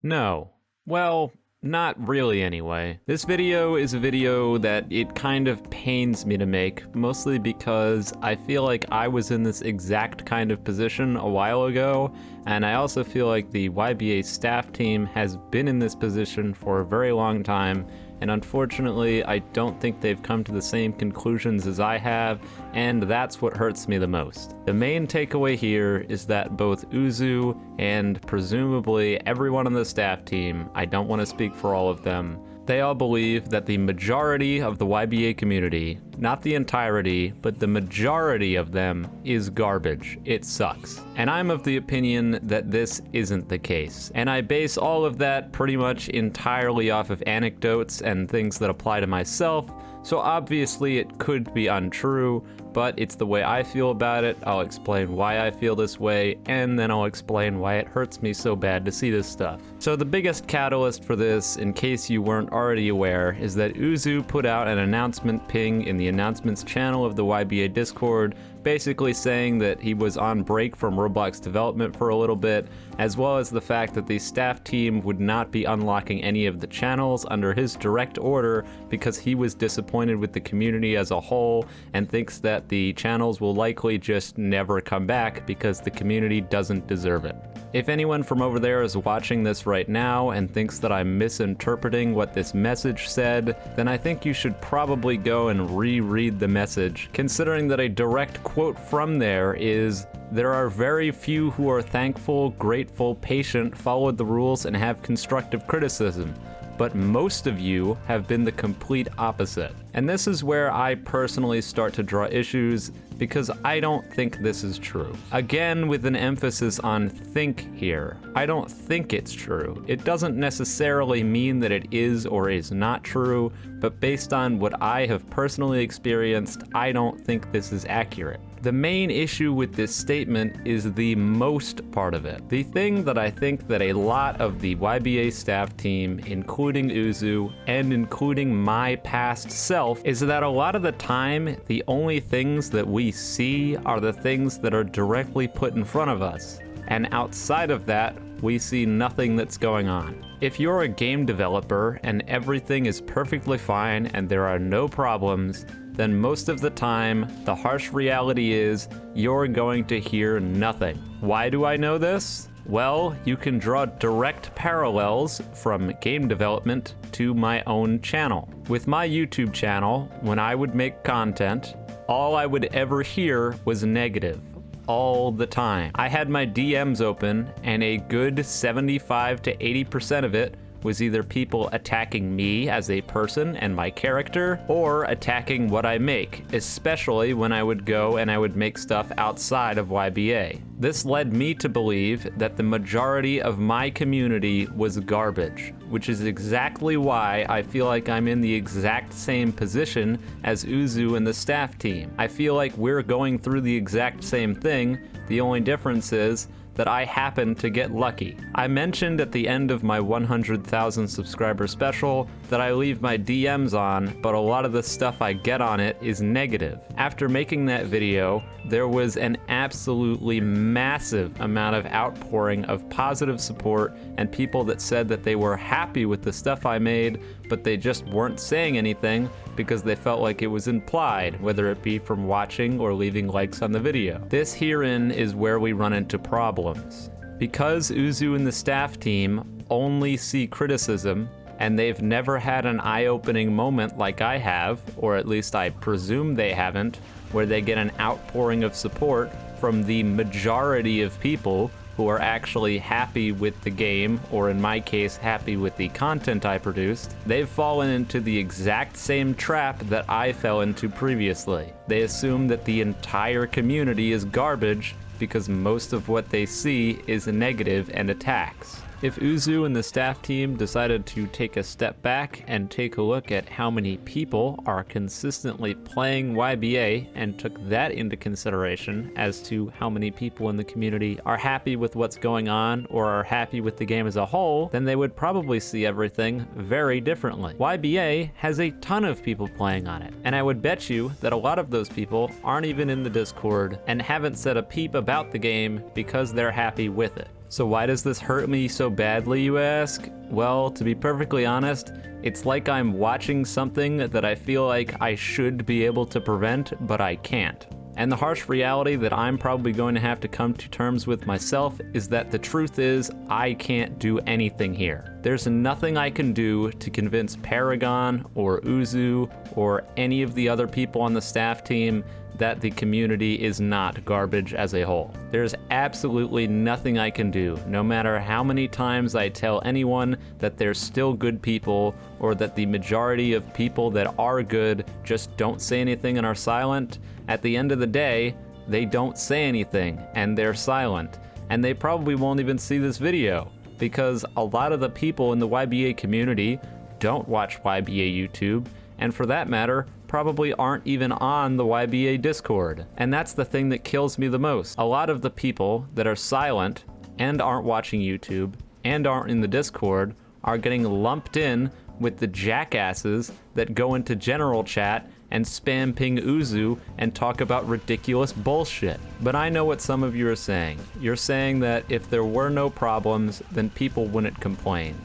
No. Well, not really anyway. This video is a video that it kind of pains me to make, mostly because I feel like I was in this exact kind of position a while ago, and I also feel like the YBA staff team has been in this position for a very long time, and unfortunately I don't think they've come to the same conclusions as I have, and that's what hurts me the most. The main takeaway here is that both Uzu and presumably everyone on the staff team, I don't want to speak for all of them, they all believe that the majority of the YBA community, not the entirety, but the majority of them, is garbage. It sucks. And I'm of the opinion that this isn't the case. And I base all of that pretty much entirely off of anecdotes and things that apply to myself, so obviously it could be untrue, but it's the way I feel about it. I'll explain why I feel this way, and then I'll explain why it hurts me so bad to see this stuff. So the biggest catalyst for this, in case you weren't already aware, is that Uzu put out an announcement ping in the announcements channel of the YBA Discord, basically saying that he was on break from Roblox development for a little bit, as well as the fact that the staff team would not be unlocking any of the channels under his direct order because he was disappointed with the community as a whole and thinks that the channels will likely just never come back because the community doesn't deserve it. If anyone from over there is watching this right now and thinks that I'm misinterpreting what this message said, then I think you should probably go and reread the message, considering that a direct quote from there is, "There are very few who are thankful, grateful, patient, followed the rules, and have constructive criticism. But most of you have been the complete opposite." And this is where I personally start to draw issues, because I don't think this is true. Again, with an emphasis on think here. I don't think it's true. It doesn't necessarily mean that it is or is not true, but based on what I have personally experienced, I don't think this is accurate. The main issue with this statement is the most part of it. The thing that I think that a lot of the YBA staff team, including Uzu, and including my past self, is that a lot of the time, the only things that we see are the things that are directly put in front of us. And outside of that, we see nothing that's going on. If you're a game developer and everything is perfectly fine and there are no problems, then most of the time, the harsh reality is you're going to hear nothing. Why do I know this? Well, you can draw direct parallels from game development to my own channel. With my YouTube channel, when I would make content, all I would ever hear was negative. All the time. I had my DMs open, and a good 75 to 80% of it was either people attacking me as a person and my character, or attacking what I make, especially when I would go and I would make stuff outside of YBA. This led me to believe that the majority of my community was garbage, which is exactly why I feel like I'm in the exact same position as Uzu and the staff team. I feel like we're going through the exact same thing. The only difference is that I happen to get lucky. I mentioned at the end of my 100,000 subscriber special that I leave my DMs on, but a lot of the stuff I get on it is negative. After making that video, there was an absolutely massive amount of outpouring of positive support and people that said that they were happy with the stuff I made, but they just weren't saying anything because they felt like it was implied, whether it be from watching or leaving likes on the video. This herein is where we run into problems. Because Uzu and the staff team only see criticism, and they've never had an eye-opening moment like I have, or at least I presume they haven't, where they get an outpouring of support from the majority of people who are actually happy with the game, or in my case, happy with the content I produced, they've fallen into the exact same trap that I fell into previously. They assume that the entire community is garbage because most of what they see is negative and attacks. If Uzu and the staff team decided to take a step back and take a look at how many people are consistently playing YBA and took that into consideration as to how many people in the community are happy with what's going on or are happy with the game as a whole, then they would probably see everything very differently. YBA has a ton of people playing on it, and I would bet you that a lot of those people aren't even in the Discord and haven't said a peep about the game because they're happy with it. So why does this hurt me so badly, you ask? Well, to be perfectly honest, it's like I'm watching something that I feel like I should be able to prevent, but I can't. And the harsh reality that I'm probably going to have to come to terms with myself is that the truth is I can't do anything here. There's nothing I can do to convince Paragon or Uzu or any of the other people on the staff team that the community is not garbage as a whole. There's absolutely nothing I can do, no matter how many times I tell anyone that they're still good people or that the majority of people that are good just don't say anything and are silent. At the end of the day, they don't say anything and they're silent. And they probably won't even see this video because a lot of the people in the YBA community don't watch YBA YouTube, and for that matter, probably aren't even on the YBA Discord. And that's the thing that kills me the most. A lot of the people that are silent and aren't watching YouTube and aren't in the Discord are getting lumped in with the jackasses that go into general chat and spam ping Uzu and talk about ridiculous bullshit. But I know what some of you are saying. You're saying that if there were no problems, then people wouldn't complain.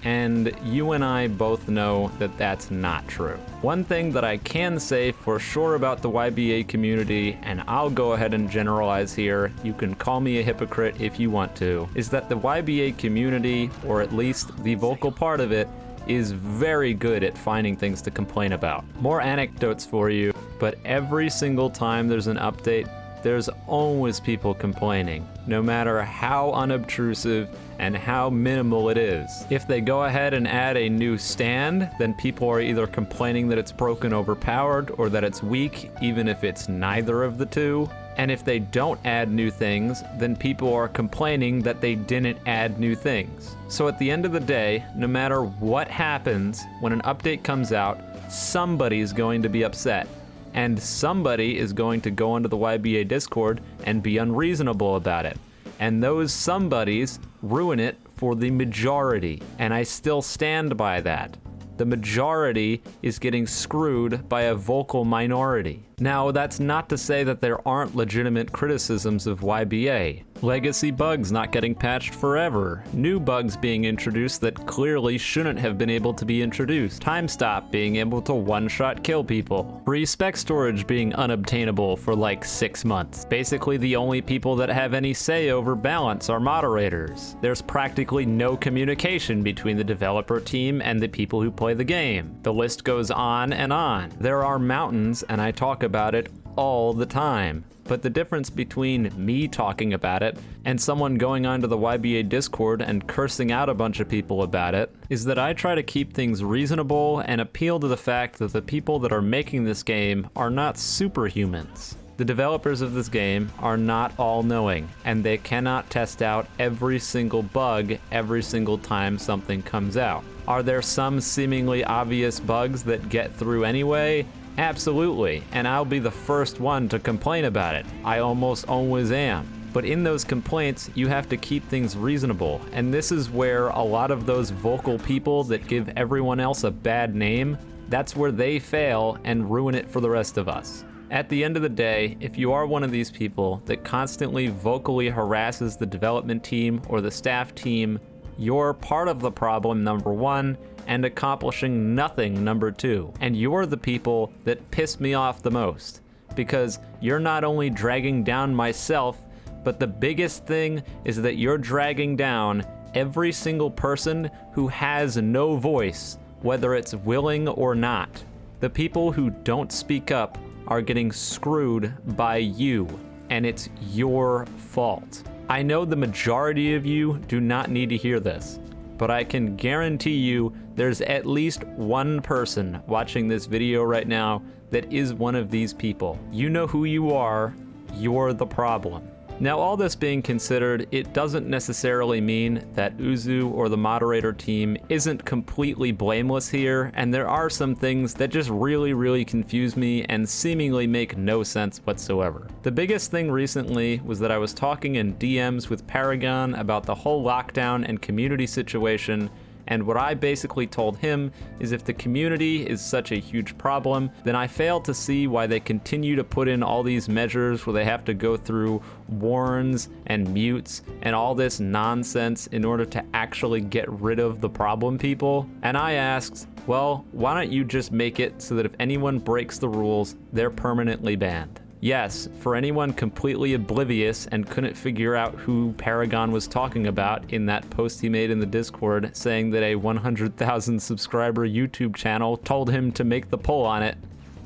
And you and I both know that that's not true. One thing that I can say for sure about the YBA community, and I'll go ahead and generalize here, you can call me a hypocrite if you want to, is that the YBA community, or at least the vocal part of it, is very good at finding things to complain about. More anecdotes for you, but every single time there's an update, there's always people complaining, no matter how unobtrusive and how minimal it is. If they go ahead and add a new stand, then people are either complaining that it's broken, overpowered, or that it's weak, even if it's neither of the two. And if they don't add new things, then people are complaining that they didn't add new things. So at the end of the day, no matter what happens, when an update comes out, somebody's going to be upset. And somebody is going to go into the YBA Discord and be unreasonable about it. And those somebodies ruin it for the majority. And I still stand by that. The majority is getting screwed by a vocal minority. Now, that's not to say that there aren't legitimate criticisms of YBA. Legacy bugs not getting patched forever, new bugs being introduced that clearly shouldn't have been able to be introduced, time stop being able to one-shot kill people, free spec storage being unobtainable for like 6 months. Basically, the only people that have any say over balance are moderators. There's practically no communication between the developer team and the people who play the game. The list goes on and on. There are mountains, and I talk about it all the time. But the difference between me talking about it and someone going onto the YBA Discord and cursing out a bunch of people about it is that I try to keep things reasonable and appeal to the fact that the people that are making this game are not superhumans. The developers of this game are not all-knowing, and they cannot test out every single bug every single time something comes out. Are there some seemingly obvious bugs that get through anyway? Absolutely, and I'll be the first one to complain about it. I almost always am. But in those complaints, you have to keep things reasonable, and this is where a lot of those vocal people that give everyone else a bad name, that's where they fail and ruin it for the rest of us. At the end of the day, if you are one of these people that constantly vocally harasses the development team or the staff team, you're part of the problem, number one, and accomplishing nothing, number two. And you're the people that piss me off the most, because you're not only dragging down myself, but the biggest thing is that you're dragging down every single person who has no voice, whether it's willing or not. The people who don't speak up are getting screwed by you, and it's your fault. I know the majority of you do not need to hear this, but I can guarantee you there's at least one person watching this video right now that is one of these people. You know who you are, you're the problem. Now, all this being considered, it doesn't necessarily mean that Uzu or the moderator team isn't completely blameless here, and there are some things that just really confuse me and seemingly make no sense whatsoever. The biggest thing recently was that I was talking in DMs with Paragon about the whole lockdown and community situation, And what I basically told him is if the community is such a huge problem, then I fail to see why they continue to put in all these measures where they have to go through warns and mutes and all this nonsense in order to actually get rid of the problem people. And I asked, well, why don't you just make it so that if anyone breaks the rules, they're permanently banned? Yes, for anyone completely oblivious and couldn't figure out who Paragon was talking about in that post he made in the Discord saying that a 100,000 subscriber YouTube channel told him to make the poll on it,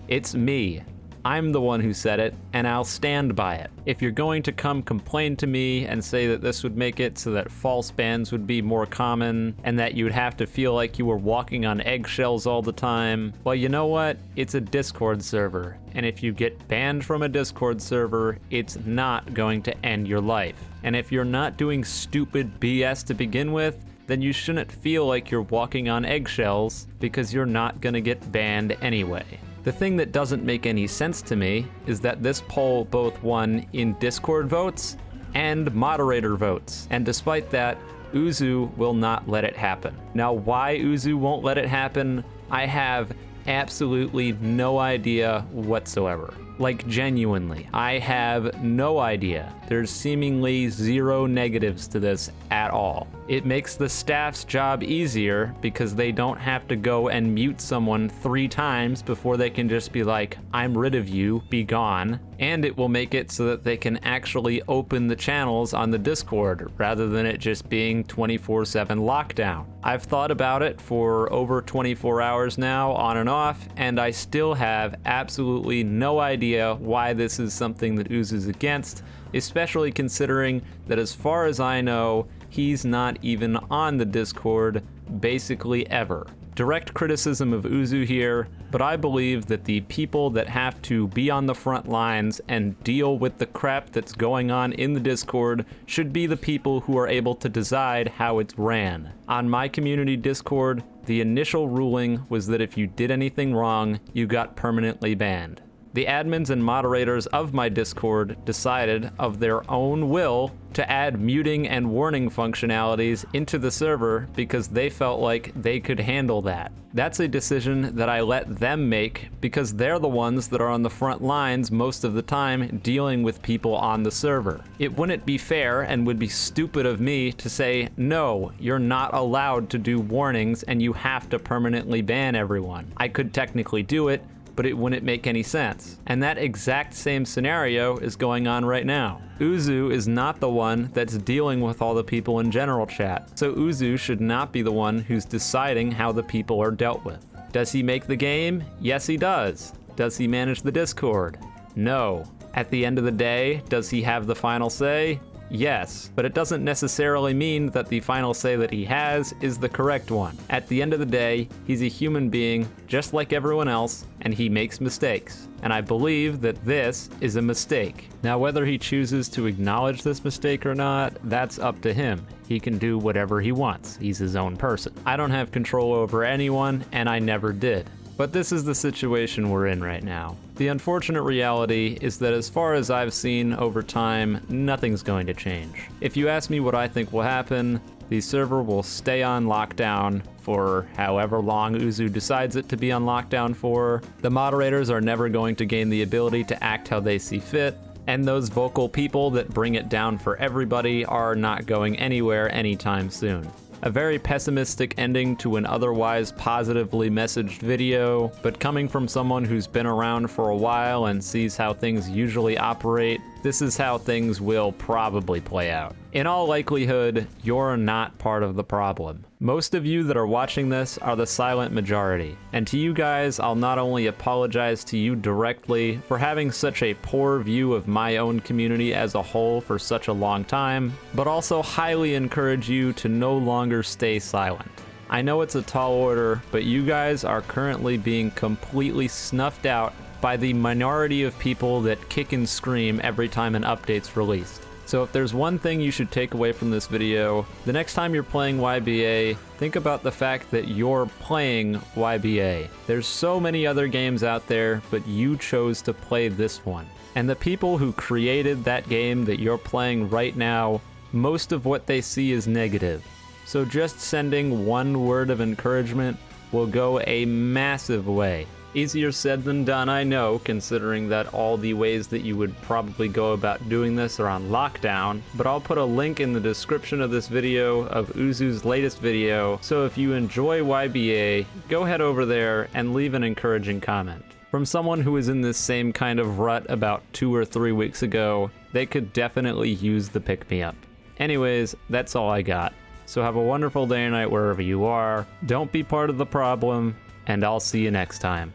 it's me. I'm the one who said it, and I'll stand by it. If you're going to come complain to me and say that this would make it so that false bans would be more common and that you would have to feel like you were walking on eggshells all the time, well, you know what? It's a Discord server, and if you get banned from a Discord server, it's not going to end your life. And if you're not doing stupid BS to begin with, then you shouldn't feel like you're walking on eggshells because you're not gonna get banned anyway. The thing that doesn't make any sense to me is that this poll both won in Discord votes and moderator votes, and despite that, Uzu will not let it happen. Now, why Uzu won't let it happen, I have absolutely no idea whatsoever. Like, genuinely, I have no idea. There's seemingly zero negatives to this at all. It makes the staff's job easier because they don't have to go and mute someone 3 times before they can just be like, I'm rid of you, be gone. And it will make it so that they can actually open the channels on the Discord rather than it just being 24/7 lockdown. I've thought about it for over 24 hours now, on and off, and I still have absolutely no idea why this is something that Uzu's against, especially considering that as far as I know, he's not even on the Discord basically ever. Direct criticism of Uzu here, but I believe that the people that have to be on the front lines and deal with the crap that's going on in the Discord should be the people who are able to decide how it's ran. On my community Discord, the initial ruling was that if you did anything wrong, you got permanently banned. The admins and moderators of my Discord decided of their own will to add muting and warning functionalities into the server because they felt like they could handle that. That's a decision that I let them make because they're the ones that are on the front lines most of the time dealing with people on the server. It wouldn't be fair and would be stupid of me to say, no, you're not allowed to do warnings and you have to permanently ban everyone. I could technically do it, but it wouldn't make any sense. And that exact same scenario is going on right now. Uzu is not the one that's dealing with all the people in general chat, so Uzu should not be the one who's deciding how the people are dealt with. Does he make the game? Yes, he does. Does he manage the Discord? No. At the end of the day, does he have the final say? Yes, but it doesn't necessarily mean that the final say that he has is the correct one. At the end of the day, he's a human being just like everyone else, and he makes mistakes. And I believe that this is a mistake. Now, whether he chooses to acknowledge this mistake or not, that's up to him. He can do whatever he wants. He's his own person. I don't have control over anyone, and I never did. But this is the situation we're in right now. The unfortunate reality is that as far as I've seen over time, nothing's going to change. If you ask me what I think will happen, the server will stay on lockdown for however long Uzu decides it to be on lockdown for. The moderators are never going to gain the ability to act how they see fit, and those vocal people that bring it down for everybody are not going anywhere anytime soon. A very pessimistic ending to an otherwise positively messaged video, but coming from someone who's been around for a while and sees how things usually operate, this is how things will probably play out. In all likelihood, you're not part of the problem. Most of you that are watching this are the silent majority. And to you guys, I'll not only apologize to you directly for having such a poor view of my own community as a whole for such a long time, but also highly encourage you to no longer stay silent. I know it's a tall order, but you guys are currently being completely snuffed out by the minority of people that kick and scream every time an update's released. So if there's one thing you should take away from this video, the next time you're playing YBA, think about the fact that you're playing YBA. There's so many other games out there, but you chose to play this one. And the people who created that game that you're playing right now, most of what they see is negative. So just sending one word of encouragement will go a massive way. Easier said than done, I know, considering that all the ways that you would probably go about doing this are on lockdown, but I'll put a link in the description of this video of Uzu's latest video, so if you enjoy YBA, go head over there and leave an encouraging comment. From someone who was in this same kind of rut about 2 or 3 weeks ago, they could definitely use the pick-me-up. Anyways, that's all I got. So have a wonderful day or night wherever you are, don't be part of the problem, and I'll see you next time.